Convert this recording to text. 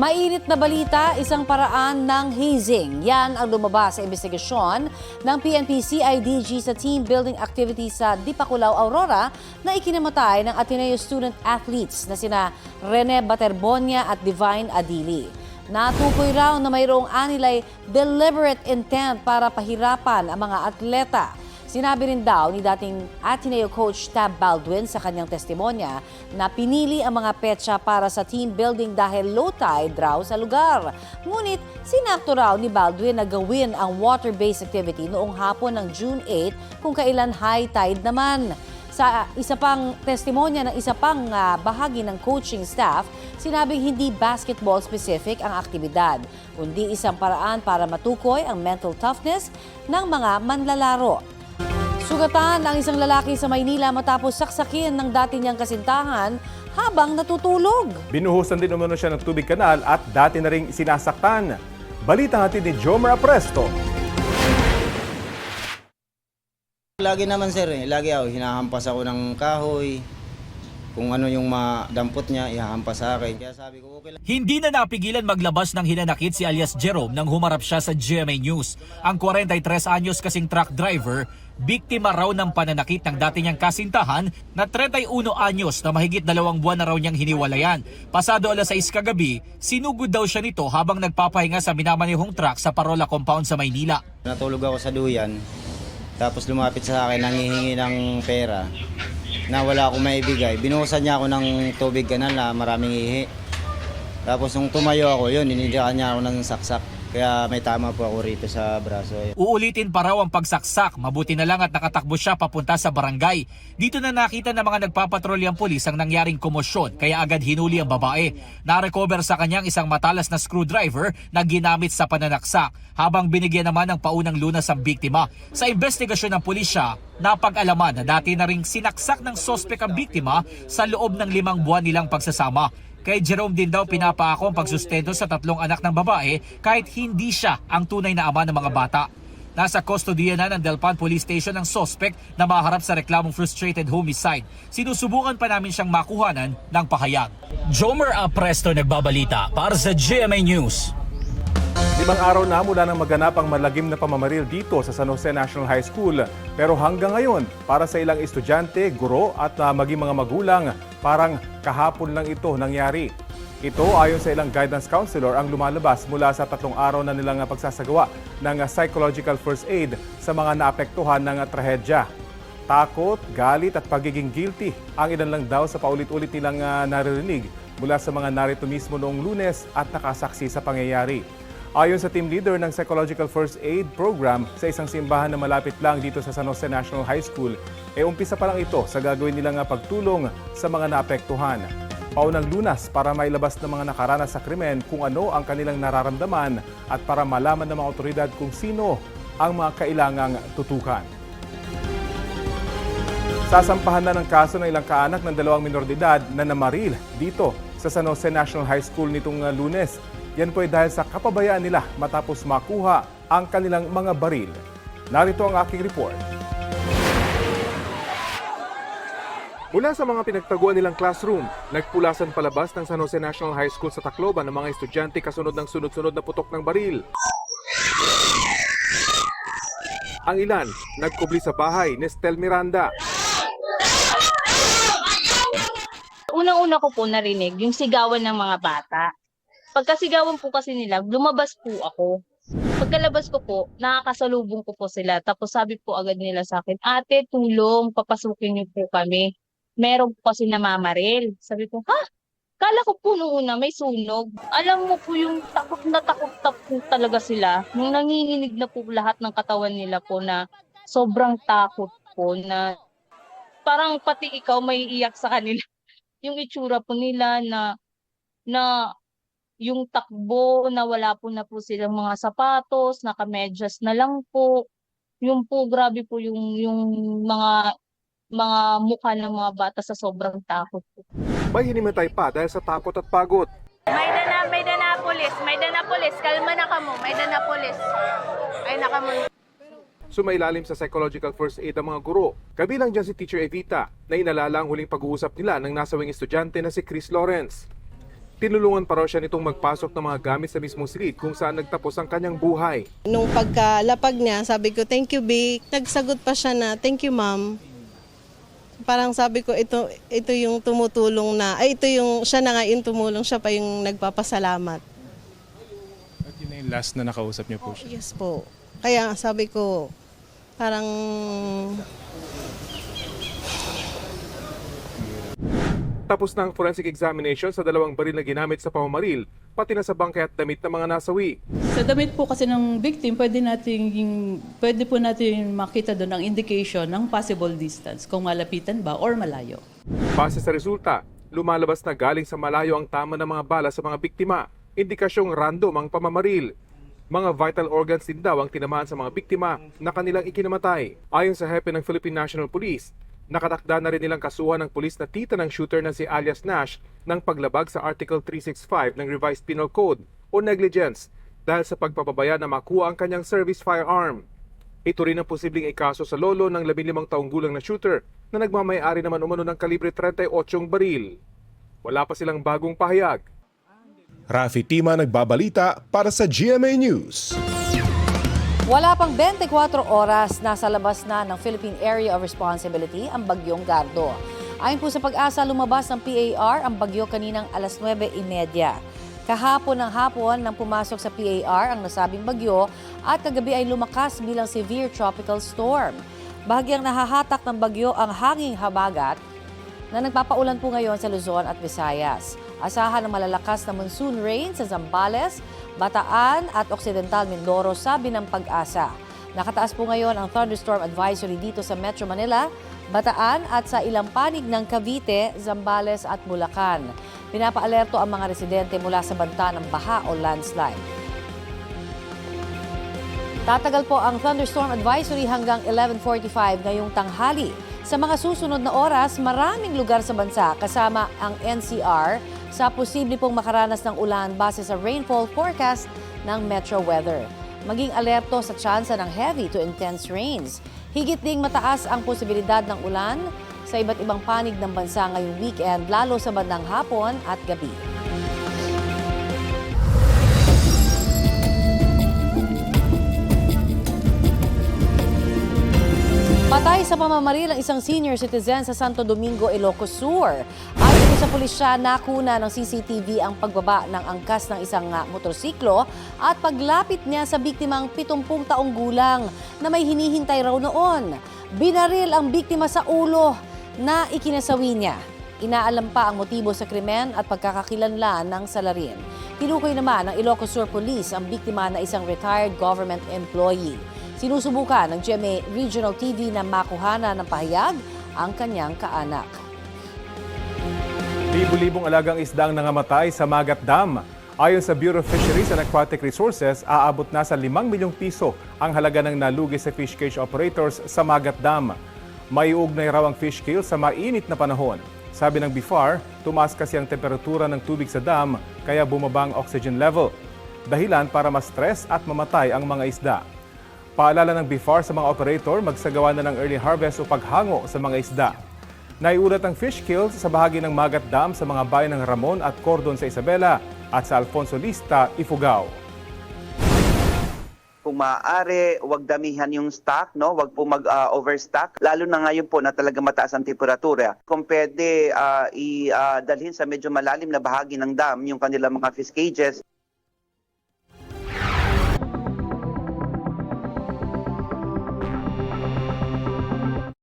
Mainit na balita, isang paraan ng hazing. Yan ang lumabas sa investigasyon ng PNP-CIDG sa team building activity sa Dipakulaw, Aurora na ikinamatay ng Ateneo student athletes na sina Rene Baterbonia at Divine Adili. Natukoy raw na mayroong anilay deliberate intent para pahirapan ang mga atleta. Sinabi rin daw ni dating Ateneo coach Tab Baldwin sa kanyang testimonya na pinili ang mga petsa para sa team building dahil low tide raw sa lugar. Ngunit sinakto raw ni Baldwin na gawin ang water-based activity noong hapon ng June 8 kung kailan high tide naman. Sa isa pang testimonya ng isa pang bahagi ng coaching staff, sinabing hindi basketball specific ang aktibidad, kundi isang paraan para matukoy ang mental toughness ng mga manlalaro. Sugatan ang isang lalaki sa Maynila matapos saksakin ng dati niyang kasintahan habang natutulog. Binuhusan din umano siya ng tubig kanal at dati na ring sinasaktan. Balita natin ni Jomer Apresto. Lagi naman sir, lagi ako hinahampas ako ng kahoy. Kung ano yung madampot niya, ihahampas sa akin. Kaya sabi ko, okay lang. Hindi na napigilan maglabas ng hinanakit si alias Jerome nang humarap siya sa GMA News. Ang 43 anyos kasing truck driver, biktima raw ng pananakit ng dati niyang kasintahan na 31 anyos na mahigit 2 buwan na raw niyang hiniwalayan. Pasado alas 6 kagabi, sinugod daw siya nito habang nagpapahinga sa minamanihong truck sa Parola Compound sa Maynila. Natulog ako sa duyan, tapos lumapit sa akin, nangihingi ng pera na wala akong maibigay. Binuhusan niya ako ng tubig kanal na maraming ihi. Tapos nung tumayo ako, yun, inindihan niya ako ng saksak. Kaya may tama po ako rito sa braso. Uulitin pa raw ang pagsaksak. Mabuti na lang at nakatakbo siya papunta sa barangay. Dito na nakita ng mga nagpapatrolyang pulis ang nangyaring komosyon kaya agad hinuli ang babae. Na-recover sa kanyang isang matalas na screwdriver na ginamit sa pananaksak habang binigyan naman ng paunang lunas ang biktima. Sa investigasyon ng pulisya, napag-alaman na dati na ring sinaksak ng sospek ang biktima sa loob ng 5 buwan nilang pagsasama. Kay Jerome din daw pinapaako ang pagsustento sa 3 anak ng babae kahit hindi siya ang tunay na ama ng mga bata. Nasa kustodiya na ng Delpan Police Station ang suspect na maharap sa reklamong frustrated homicide. Sinusubukan pa namin siyang makuhanan ng pahayag. Jomer Apresto nagbabalita para sa GMA News. 5 araw na mula nang maganap ang malagim na pamamaril dito sa San Jose National High School. Pero hanggang ngayon, para sa ilang estudyante, guro at maging mga magulang, parang kahapon lang ito nangyari. Ito ayon sa ilang guidance counselor ang lumalabas mula sa 3 araw na nilang pagsasagawa ng psychological first aid sa mga naapektuhan ng trahedya. Takot, galit at pagiging guilty ang ilan lang daw sa paulit-ulit nilang naririnig mula sa mga narito mismo noong Lunes at nakasaksi sa pangyayari. Ayon sa team leader ng Psychological First Aid Program sa isang simbahan na malapit lang dito sa San Jose National High School, umpisa pa lang ito sa gagawin nilang pagtulong sa mga naapektuhan. Paunang Lunas para mailabas ng mga nakaranas sa krimen kung ano ang kanilang nararamdaman at para malaman ng mga otoridad kung sino ang mga kailangang tutukan. Sasampahan na ng kaso ng ilang kaanak ng 2 minor de edad na namaril dito sa San Jose National High School nitong Lunes. Yan po ay dahil sa kapabayaan nila matapos makuha ang kanilang mga baril. Narito ang aking report. Mula sa mga pinagtaguan nilang classroom, nagpulasan palabas ng San Jose National High School sa Tacloban ng mga estudyante kasunod ng sunod-sunod na putok ng baril. Ang ilan, nagkubli sa bahay ni Estel Miranda. Unang-una ko po narinig yung sigawan ng mga bata. Pagkasigawan po kasi nila, lumabas po ako. Pagkalabas ko po, nakakasalubong ko po sila. Tapos sabi po agad nila sa akin, "Ate, tulong, papasukin niyo po kami. Meron po kasi namamaril." Sabi ko, "Ha?" Kala ko po nung una may sunog. Alam mo po yung takot na po talaga sila. Nung nanginginig na po lahat ng katawan nila po na sobrang takot po na parang pati ikaw may iyak sa kanila. Yung itsura po nila na yung takbo na wala po na po silang mga sapatos, nakamedyas na lang po. Yung po, grabe po yung mga mukha ng mga bata sa sobrang takot po. May hinimatay pa dahil sa takot at pagod. May dana polis, kalma na kamo, may dana polis. Ay nakamo. Sumailalim sa psychological first aid ang mga guro. Kabilang dyan si Teacher Evita na inalala ang huling pag-uusap nila ng nasawing estudyante na si Chris Lawrence. Tinulungan pa raw siya nitong magpasok ng mga gamit sa mismong silid kung saan nagtapos ang kanyang buhay. Nung pagkalapag niya, sabi ko, thank you, Vic. Nagsagot pa siya na, thank you, ma'am. Parang sabi ko, ito yung tumutulong na, ito yung, siya na nga yung tumulong, siya pa yung nagpapasalamat. At yun na yung last na nakausap niyo po siya? Yes po. Kaya sabi ko, parang Tapos na ang forensic examination sa 2 baril na ginamit sa pamamaril, pati na sa bangkay at damit ng mga nasawi. Sa damit po kasi ng victim, pwede po natin makita doon ang indication ng possible distance, kung malapitan ba or malayo. Base sa resulta, lumalabas na galing sa malayo ang tama ng mga bala sa mga biktima. Indikasyong random ang pamamaril. Mga vital organs din daw ang tinamaan sa mga biktima na kanilang ikinamatay. Ayon sa hepe ng Philippine National Police, nakatakda na rin nilang kasuhan ng pulis na tita ng shooter na si alias Nash ng paglabag sa Article 365 ng Revised Penal Code o negligence dahil sa pagpapabaya na makuha ang kanyang service firearm. Ito rin ang posibleng ikaso sa lolo ng 15 taong gulang na shooter na nagmamayari naman umano ng kalibre 38 baril. Wala pa silang bagong pahayag. Rafi Tima nagbabalita para sa GMA News. Wala pang 24 oras, nasa labas na ng Philippine Area of Responsibility ang bagyong Gardo. Ayon po sa Pag-asa, lumabas ng PAR ang bagyo kaninang alas 9:30. Kahapon ng hapon nang pumasok sa PAR ang nasabing bagyo at kagabi ay lumakas bilang severe tropical storm. Bahagyang nahahatak ng bagyo ang hanging habagat na nagpapaulan po ngayon sa Luzon at Visayas. Asahan ng malalakas na monsoon rain sa Zambales, Bataan at Occidental Mindoro, sabi ng Pag-asa. Nakataas po ngayon ang thunderstorm advisory dito sa Metro Manila, Bataan at sa ilang panig ng Cavite, Zambales at Bulacan. Pinapaalerto ang mga residente mula sa banta ng baha o landslide. Tatagal po ang thunderstorm advisory hanggang 11:45 ngayong tanghali. Sa mga susunod na oras, maraming lugar sa bansa kasama ang NCR sa posible pong makaranas ng ulan base sa rainfall forecast ng Metro Weather. Maging alerto sa tsansa ng heavy to intense rains. Higit ding mataas ang posibilidad ng ulan sa iba't ibang panig ng bansa ngayong weekend, lalo sa bandang hapon at gabi. Patay sa pamamaril ang isang senior citizen sa Santo Domingo, Ilocos Sur. Ayon sa pulisya, nakuna ng CCTV ang pagbaba ng angkas ng isang motorsiklo at paglapit niya sa biktimang 70 taong gulang na may hinihintay raw noon. Binaril ang biktima sa ulo na ikinasawi niya. Inaalam pa ang motibo sa krimen at pagkakakilanlan ng salarin. Tinukoy naman ng Ilocos Sur Police ang biktima na isang retired government employee. Sinusubukan ng GMA Regional TV na makuhana ng pahayag ang kanyang kaanak. Libu-libong alagang isda ang nangamatay sa Magat Dam. Ayon sa Bureau of Fisheries and Aquatic Resources, aabot na sa 5 milyong piso ang halaga ng nalugi sa fish cage operators sa Magat Dam. May uugnay raw ang fish kill sa mainit na panahon. Sabi ng BIFAR, tumaas kasi ang temperatura ng tubig sa dam kaya bumaba ang oxygen level. Dahilan para ma-stress at mamatay ang mga isda. Paalala ng BIFAR sa mga operator, magsagawa na ng early harvest o paghango sa mga isda. Naiulat ang fish kills sa bahagi ng Magat Dam sa mga bayan ng Ramon at Cordon sa Isabela at sa Alfonso Lista, Ifugao. Kung maaari, huwag damihan yung stock, no? Huwag po mag-overstock. Lalo na ngayon po na talaga mataas ang temperatura. Kung pwede, dalhin sa medyo malalim na bahagi ng dam yung kanilang mga fish cages.